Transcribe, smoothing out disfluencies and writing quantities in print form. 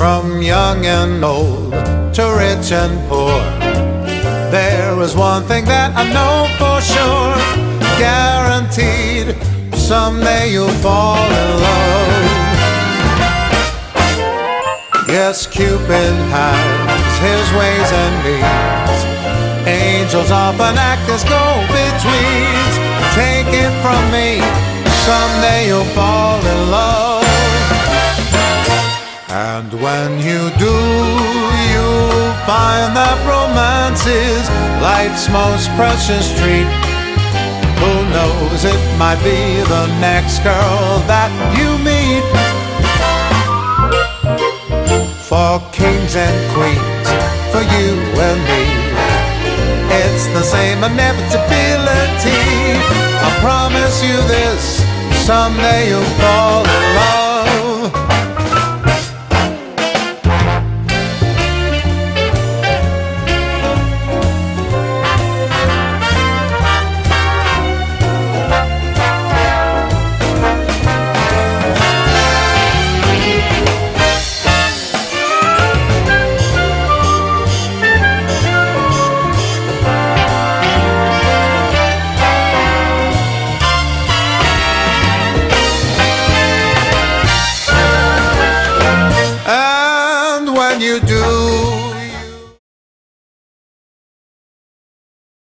from young and old to rich and poor. There is one thing that I know for sure, guaranteed, someday you'll fall in love. Yes, Cupid has his ways and means. Angels often act as go-betweens. Take it from me, someday you'll fall in love. And when you do, you'll find that romance is life's most precious treat. Who knows, it might be the next girl that you meet. For kings and queens, for you and me, it's the same inevitability. I promise you this, someday you'll fall in love.